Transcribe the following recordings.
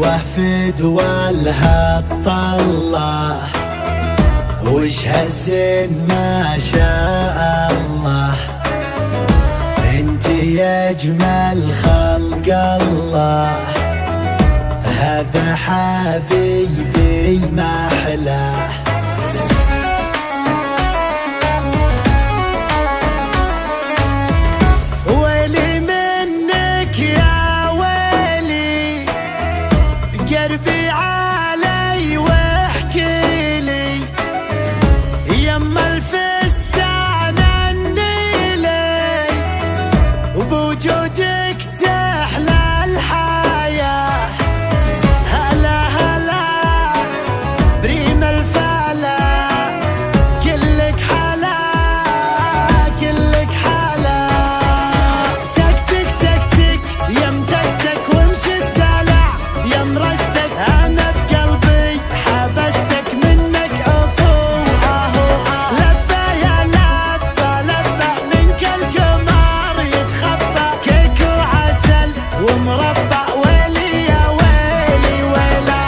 فدوى لها الطلة، وش هالزين ما شاء الله. انت يا اجمل خلق الله، هذا حبيبي ما احلاه. ويلي منك يا ويلي، قربي علي واحكي لي، يما الفستان النيلي، وبوجودك تحلى الحياة. هلا هلا بريم الفلا، كلك حلا كلك حلا. تك تك تك تك يم تك تك، وامشي بدلع يم رستك، انا بقلبي حبستك منك افوه. لبى يا لبى لبى، منك القمر يتخبى، كيك وعسل ومربى. ويلي يا ويلي ويلا.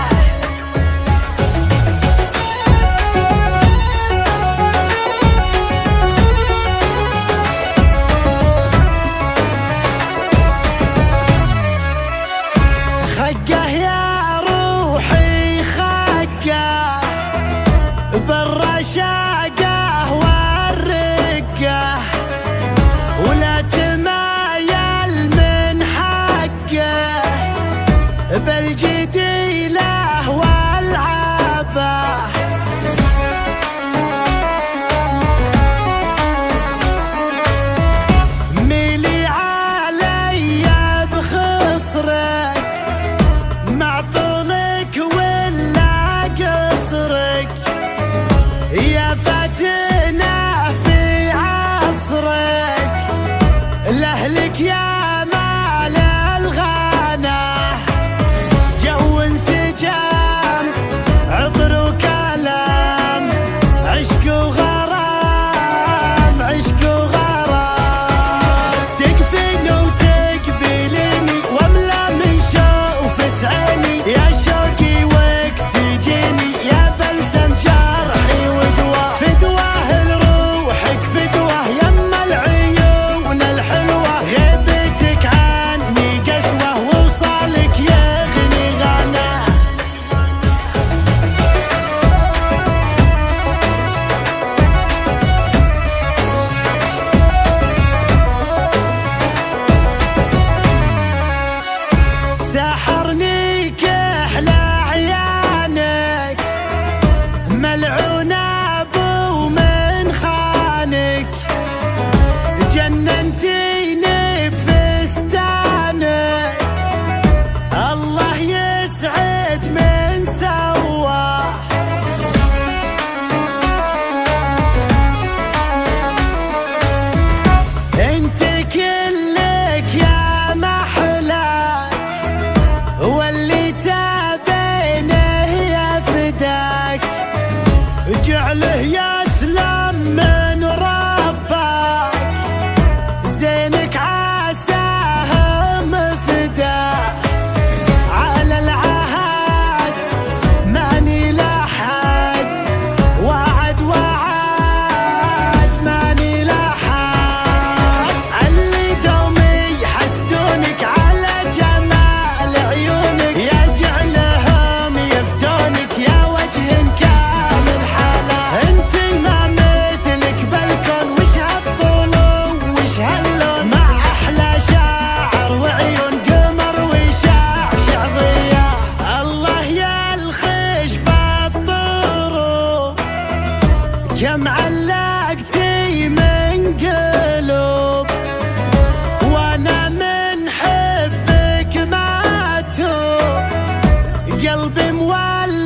خقه يا روحي خقه، بالرشاقه والرقه، ولا تمايل من حقه، بالجديله والعبه. ميلي علي بخصرك، معطونك ولا قصرك، يا فاتنا في عصرك، لأهلك يا مال الغنى، جو انسجام عطر وكلام، عشق وغرام عشق وغرام. تكفيني وتقبليني واملا من شوفة عيني، يا شوقي واكسجيني، يا بلسم جرحي ودواه. فدواه لروحك فدواه، يما العيون الحلوة، غيبتك عني قسوة، وصالك يغني غناه. سحرني كحلى عيانك، ملعون ابو من خانك، جننتيني بفستانك، الله يسعد من سواه. انت كلك يا محلاك، واللي تبينه يفداك، جعله يسلم من ربك، زينك عساهم فداك. على العهد ماني لحد، وعد وعد ماني لحد، اللي دومي يحسدونك على جمال عيونك، يجعلهم يفدونك، يا وجه كامل حلا. انتي ما مثلك بالكون، وش هالطلوع وش هاللون، مع احلى شاعر وعيون قمر ويشعشع ضياء. الله يا الخش فالطروب، كم علقتي من قلوب، وانا من حبك ما اتوب، قلبي مولع